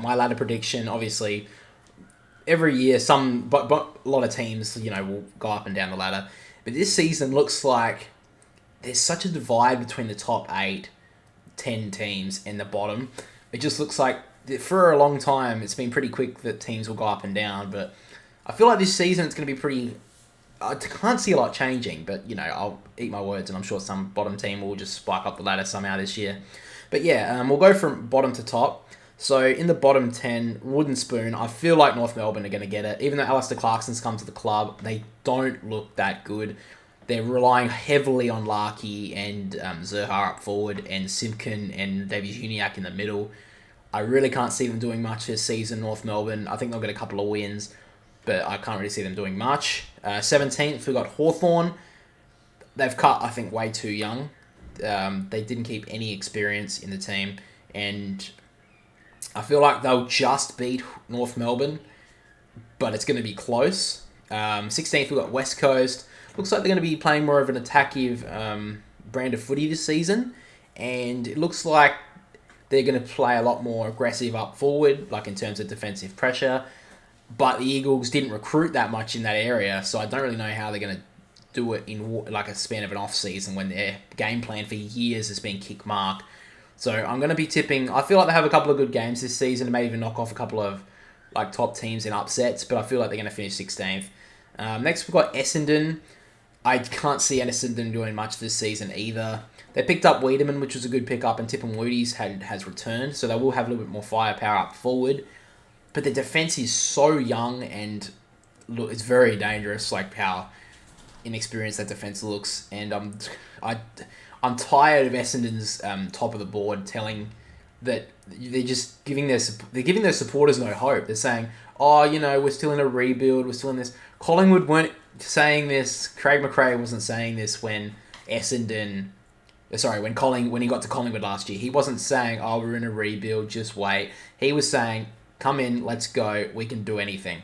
my ladder prediction, obviously, every year but a lot of teams, will go up and down the ladder. But this season looks like there's such a divide between the top 8, 10 teams and the bottom. It just looks like for a long time it's been pretty quick that teams will go up and down. But I feel like this season it's going to be pretty. I can't see a lot changing, but I'll eat my words, and I'm sure some bottom team will just spike up the ladder somehow this year. But yeah, we'll go from bottom to top. So in the bottom 10, wooden spoon, I feel like North Melbourne are going to get it. Even though Alistair Clarkson's come to the club, they don't look that good. They're relying heavily on Larkey and Zerha up forward, and Simpkin and Davies Uniacke in the middle. I really can't see them doing much this season, North Melbourne. I think they'll get a couple of wins, but I can't really see them doing much. 17th, we've got Hawthorn. They've cut, I think, way too young. They didn't keep any experience in the team, and I feel like they'll just beat North Melbourne, but it's going to be close. 16th, we've got West Coast. Looks like they're going to be playing more of an attackive brand of footy this season, and it looks like they're going to play a lot more aggressive up forward, like in terms of defensive pressure. But the Eagles didn't recruit that much in that area, so I don't really know how they're going to do it in like a span of an off-season when their game plan for years has been kick mark. So I'm going to be tipping. I feel like they have a couple of good games this season and may even knock off a couple of like top teams in upsets, but I feel like they're going to finish 16th. Next, we've got Essendon. I can't see Essendon doing much this season either. They picked up Wiedemann, which was a good pickup, and Tippum Woody's has returned, so they will have a little bit more firepower up forward. But the defense is so young, and look, it's very dangerous, like how inexperienced that defense looks. And I'm tired of Essendon's top of the board telling that they're just giving their supporters no hope. They're saying, oh, we're still in a rebuild, we're still in this. Collingwood weren't saying this. Craig McRae wasn't saying this when when he got to Collingwood last year. He wasn't saying, oh, we're in a rebuild, just wait. He was saying, come in, let's go, we can do anything.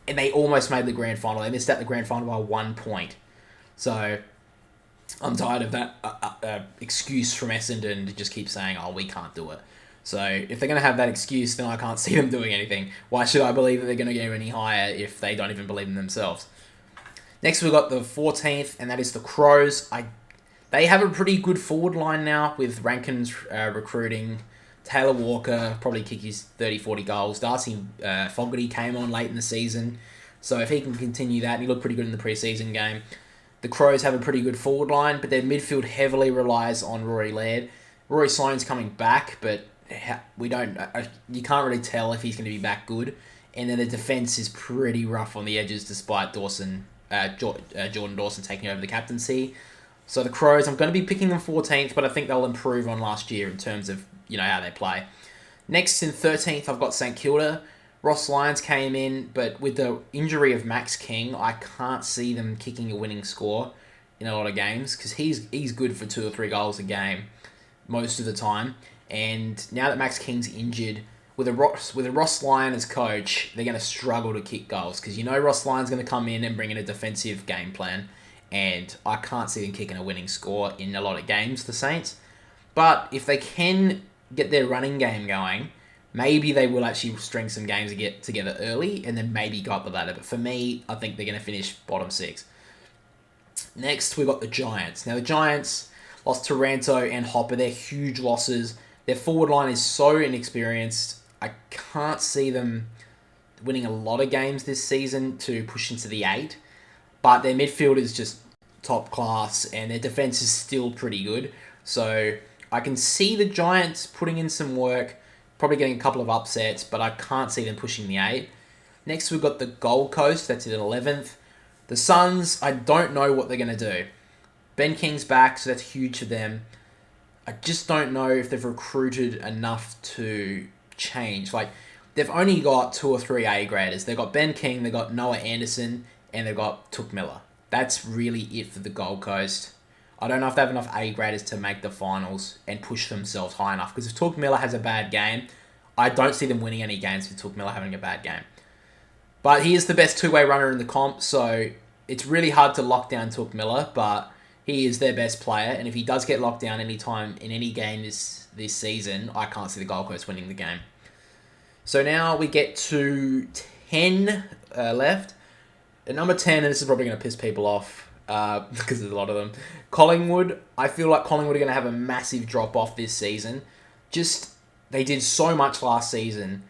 And they almost made the grand final. They missed out the grand final by 1 point. So I'm tired of that excuse from Essendon to just keep saying, oh, we can't do it. So if they're going to have that excuse, then I can't see them doing anything. Why should I believe that they're going to go any higher if they don't even believe in themselves? Next, we've got the 14th, and that is the Crows. They have a pretty good forward line now with Rankin's recruiting. Taylor Walker probably kick his 30, 40 goals. Darcy Fogarty came on late in the season. So if he can continue that, and he looked pretty good in the preseason game. The Crows have a pretty good forward line, but their midfield heavily relies on Rory Laird. Rory Sloane's coming back, but you can't really tell if he's going to be back good. And then the defence is pretty rough on the edges despite Jordan Dawson taking over the captaincy. So the Crows, I'm going to be picking them 14th, but I think they'll improve on last year in terms of how they play. Next, in 13th, I've got St Kilda. Ross Lyons came in, but with the injury of Max King, I can't see them kicking a winning score in a lot of games because he's good for 2 or 3 goals a game most of the time. And now that Max King's injured, with a Ross Lyon as coach, they're going to struggle to kick goals because Ross Lyon's going to come in and bring in a defensive game plan, and I can't see them kicking a winning score in a lot of games, the Saints. But if they can get their running game going, maybe they will actually string some games to get together early and then maybe go up the ladder. But for me, I think they're going to finish bottom 6. Next, we've got the Giants. Now, the Giants lost Taranto and Hopper. They're huge losses. Their forward line is so inexperienced. I can't see them winning a lot of games this season to push into the 8. But their midfield is just top class and their defense is still pretty good. So I can see the Giants putting in some work, probably getting a couple of upsets, but I can't see them pushing the 8. Next, we've got the Gold Coast. That's at 11th. The Suns, I don't know what they're going to do. Ben King's back, so that's huge for them. I just don't know if they've recruited enough to change. Like, they've only got 2 or 3 A graders. They've got Ben King, they've got Noah Anderson, and they've got Took Miller. That's really it for the Gold Coast. I don't know if they have enough A graders to make the finals and push themselves high enough. Because if Took Miller has a bad game, I don't see them winning any games with Took Miller having a bad game. But he is the best two-way runner in the comp, so it's really hard to lock down Took Miller, but he is their best player, and if he does get locked down anytime in any game this season, I can't see the Gold Coast winning the game. So now we get to 10 left. At number 10, and this is probably going to piss people off because there's a lot of them. Collingwood, I feel like Collingwood are going to have a massive drop-off this season. They did so much last season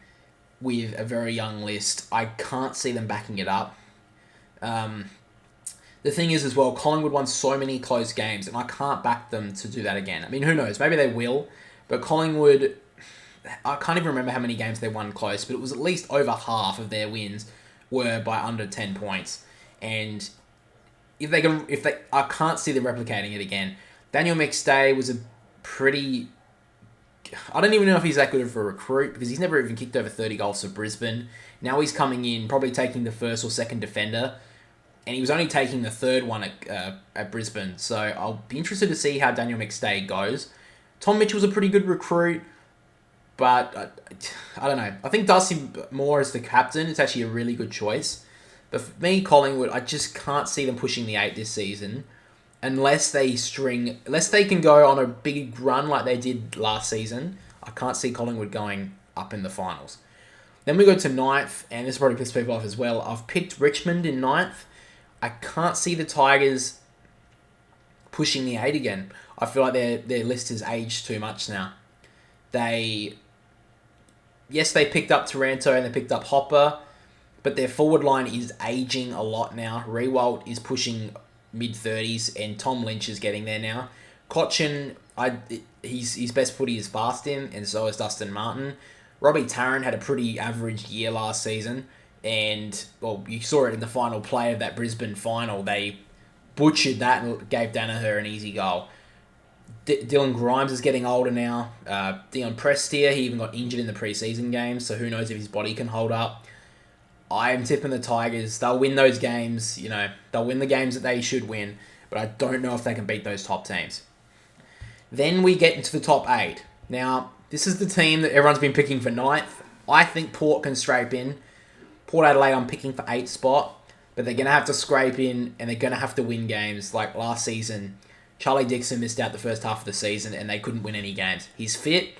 with a very young list. I can't see them backing it up. The thing is as well, Collingwood won so many close games, and I can't back them to do that again. I mean, who knows? Maybe they will, but Collingwood, I can't even remember how many games they won close, but it was at least over half of their wins were by under 10 points. And I can't see them replicating it again. Daniel McStay was I don't even know if he's that good of a recruit because he's never even kicked over 30 goals for Brisbane. Now he's coming in, probably taking the first or second defender, and he was only taking the third one at Brisbane. So I'll be interested to see how Daniel McStay goes. Tom Mitchell's a pretty good recruit, but I don't know. I think Dusty Moore as the captain is actually a really good choice. But for me, Collingwood, I just can't see them pushing the 8 this season unless they can go on a big run like they did last season. I can't see Collingwood going up in the finals. Then we go to 9th, and this probably pisses people off as well. I've picked Richmond in 9th. I can't see the Tigers pushing the 8 again. I feel like their list has aged too much now. They picked up Taranto and they picked up Hopper, but their forward line is aging a lot now. Rewalt is pushing mid-30s, and Tom Lynch is getting there now. Cochin, his best footy is fast in, and so is Dustin Martin. Robbie Tarrant had a pretty average year last season, and you saw it in the final play of that Brisbane final. They butchered that and gave Danaher an easy goal. Dylan Grimes is getting older now. Dion Prestia, he even got injured in the preseason game, so who knows if his body can hold up. I am tipping the Tigers. They'll win those games. They'll win the games that they should win, but I don't know if they can beat those top teams. Then we get into the top 8. Now, this is the team that everyone's been picking for 9th. I think Port can scrape in. Port Adelaide I'm picking for 8th spot, but they're going to have to scrape in, and they're going to have to win games. Like last season, Charlie Dixon missed out the first half of the season, and they couldn't win any games. He's fit,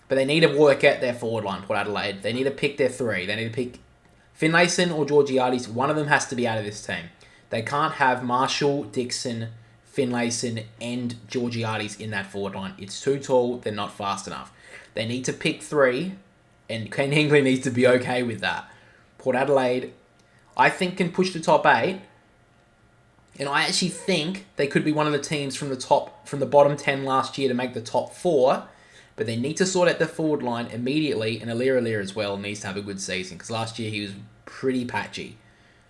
but they need to work out their forward line, Port Adelaide. They need to pick their 3. They need to pick Finlayson or Georgiades. One of them has to be out of this team. They can't have Marshall, Dixon, Finlayson, and Georgiades in that forward line. It's too tall. They're not fast enough. They need to pick 3, and Ken Hingley needs to be okay with that. Port Adelaide, I think, can push the top 8, and I actually think they could be one of the teams from the bottom 10 last year to make the top 4. But they need to sort out the forward line immediately, and Alir as well needs to have a good season, because last year he was pretty patchy.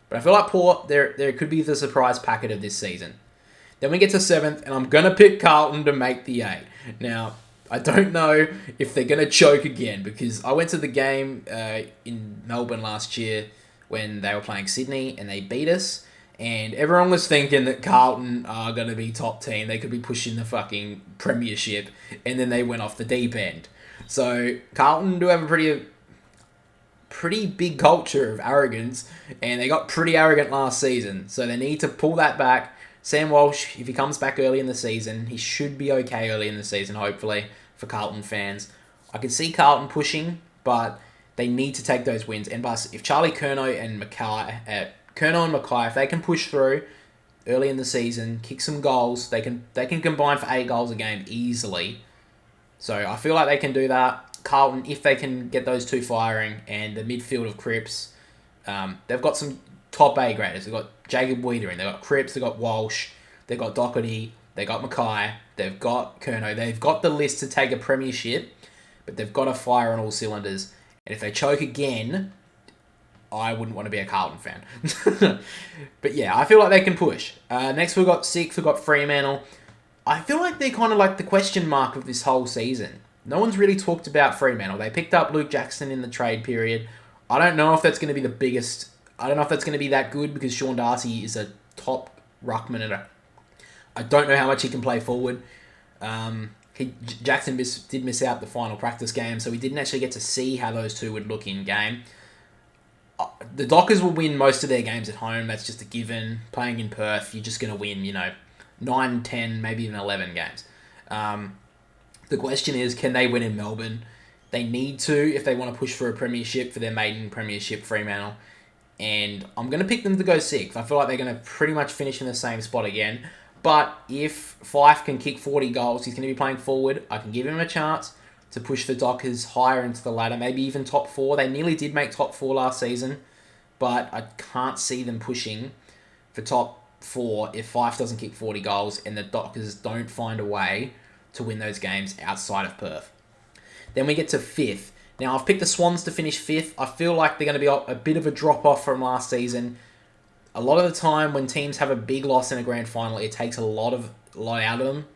But I feel like Port, there could be the surprise packet of this season. Then we get to 7th, and I'm going to pick Carlton to make the 8. Now, I don't know if they're going to choke again, because I went to the game in Melbourne last year when they were playing Sydney, and they beat us. And everyone was thinking that Carlton are going to be top team. They could be pushing the fucking premiership. And then they went off the deep end. So Carlton do have a pretty big culture of arrogance. And they got pretty arrogant last season. So they need to pull that back. Sam Walsh, if he comes back early in the season, he should be okay early in the season, hopefully, for Carlton fans. I can see Carlton pushing, but they need to take those wins. And if Charlie Curnow and Mackay, if they can push through early in the season, kick some goals, they can combine for 8 goals a game easily. So I feel like they can do that. Carlton, if they can get those 2 firing, and the midfield of Cripps, they've got some top A graders. They've got Jacob Wiedering, they've got Cripps, they've got Walsh, they've got Doherty, they've got Mackay, they've got Curnow. They've got the list to take a premiership, but they've got to fire on all cylinders. And if they choke again, I wouldn't want to be a Carlton fan. But yeah, I feel like they can push. Next we've got 6th, we've got Fremantle. I feel like they're kind of like the question mark of this whole season. No one's really talked about Fremantle. They picked up Luke Jackson in the trade period. I don't know if that's going to be the biggest... I don't know if that's going to be that good, because Sean Darcy is a top ruckman, and I don't know how much he can play forward. Jackson did miss out the final practice game, so we didn't actually get to see how those two would look in game. The Dockers will win most of their games at home. That's just a given. Playing in Perth, you're just going to win, 9, 10, maybe even 11 games. The question is, can they win in Melbourne? They need to if they want to push for a premiership, for their maiden premiership, Fremantle. And I'm going to pick them to go 6th. I feel like they're going to pretty much finish in the same spot again. But if Fife can kick 40 goals, he's going to be playing forward. I can give him a chance to push the Dockers higher into the ladder, maybe even top 4. They nearly did make top 4 last season, but I can't see them pushing for top 4 if Fife doesn't kick 40 goals and the Dockers don't find a way to win those games outside of Perth. Then we get to 5th. Now, I've picked the Swans to finish 5th. I feel like they're going to be a bit of a drop-off from last season. A lot of the time when teams have a big loss in a grand final, it takes a lot out of them.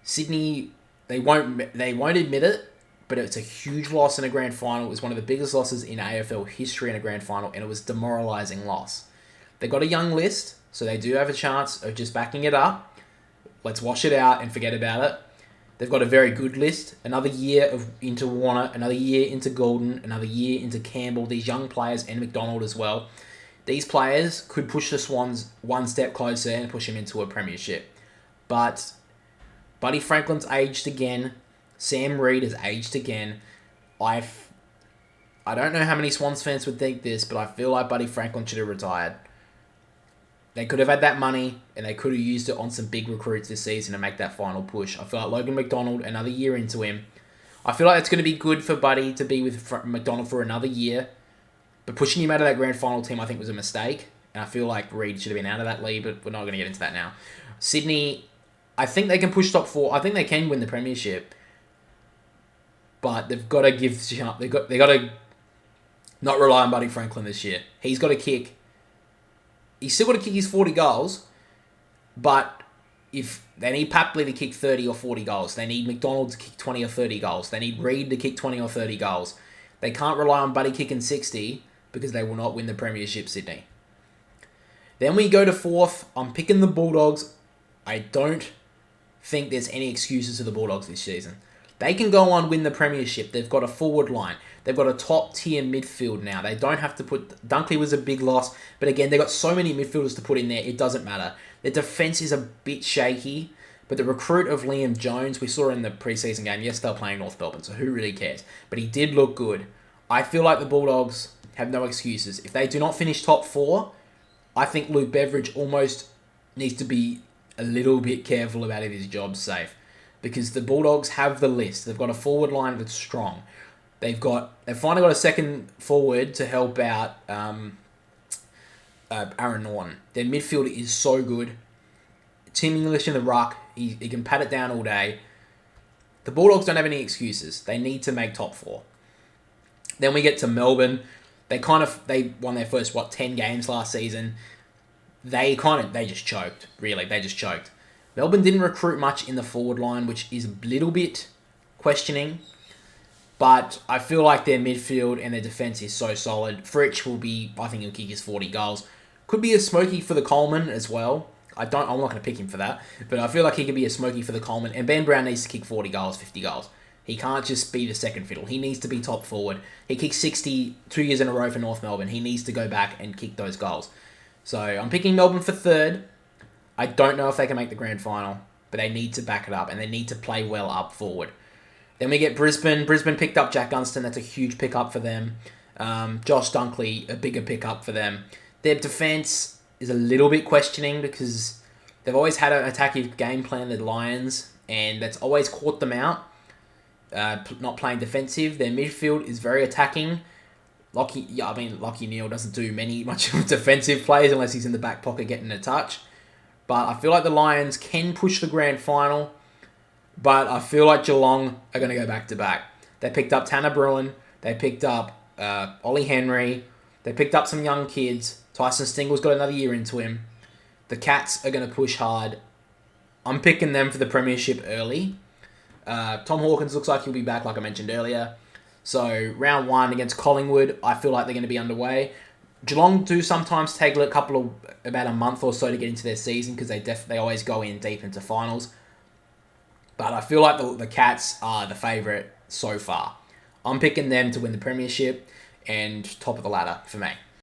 Sydney, they won't admit it, but it's a huge loss in a grand final. It was one of the biggest losses in AFL history in a grand final, and it was a demoralising loss. They got a young list, so they do have a chance of just backing it up. Let's wash it out and forget about it. They've got a very good list. Another year into Warner, another year into Golden, another year into Campbell, these young players, and McDonald as well. These players could push the Swans one step closer and push them into a premiership. But Buddy Franklin's aged again. Sam Reid has aged again. I don't know how many Swans fans would think this, but I feel like Buddy Franklin should have retired. They could have had that money, and they could have used it on some big recruits this season to make that final push. I feel like Logan McDonald, another year into him. I feel like it's going to be good for Buddy to be with McDonald for another year. But pushing him out of that grand final team, I think, was a mistake. And I feel like Reid should have been out of that league, but we're not going to get into that now. Sydney, I think they can push top 4. I think they can win the premiership. But they've got to they got to not rely on Buddy Franklin this year. He's got to kick. He's still got to kick his 40 goals, but if they need Papley to kick 30 or 40 goals, they need McDonald to kick 20 or 30 goals, they need Reid to kick 20 or 30 goals. They can't rely on Buddy kicking 60 because they will not win the premiership, Sydney. Then we go to 4th. I'm picking the Bulldogs. I don't think there's any excuses to the Bulldogs this season. They can go on win the premiership. They've got a forward line. They've got a top-tier midfield now. They don't have to put... Dunkley was a big loss, but again, they've got so many midfielders to put in there, it doesn't matter. Their defence is a bit shaky, but the recruit of Liam Jones, we saw in the preseason game, yes, they're playing North Melbourne, so who really cares? But he did look good. I feel like the Bulldogs have no excuses. If they do not finish top 4, I think Luke Beveridge almost needs to be a little bit careful about if his job's safe. Because the Bulldogs have the list. They've got a forward line that's strong. They've finally got a second forward to help out Aaron Norton. Their midfield is so good. Tim English in the ruck, he can pat it down all day. The Bulldogs don't have any excuses. They need to make top 4. Then we get to Melbourne. They won their first 10 games last season. They just choked. Really, they just choked. Melbourne didn't recruit much in the forward line, which is a little bit questioning. But I feel like their midfield and their defence is so solid. Fritsch I think he'll kick his 40 goals. Could be a smoky for the Coleman as well. I'm not going to pick him for that. But I feel like he could be a smoky for the Coleman. And Ben Brown needs to kick 40 goals, 50 goals. He can't just be the second fiddle. He needs to be top forward. He kicked 60 2 years in a row for North Melbourne. He needs to go back and kick those goals. So I'm picking Melbourne for 3rd. I don't know if they can make the grand final, but they need to back it up, and they need to play well up forward. Then we get Brisbane. Brisbane picked up Jack Gunston. That's a huge pickup for them. Josh Dunkley, a bigger pickup for them. Their defence is a little bit questioning because they've always had an attacking game plan, the Lions, and that's always caught them out, not playing defensive. Their midfield is very attacking. Lachie Neale doesn't do much defensive plays unless he's in the back pocket getting a touch. But I feel like the Lions can push the grand final. But I feel like Geelong are going to go back-to-back. They picked up Tanner Bruin. They picked up Ollie Henry. They picked up some young kids. Tyson Stingle's got another year into him. The Cats are going to push hard. I'm picking them for the premiership early. Tom Hawkins looks like he'll be back, like I mentioned earlier. So round 1 against Collingwood, I feel like they're going to be underway. Geelong do sometimes take about a month or so to get into their season because they always go in deep into finals. But I feel like the Cats are the favourite so far. I'm picking them to win the premiership and top of the ladder for me.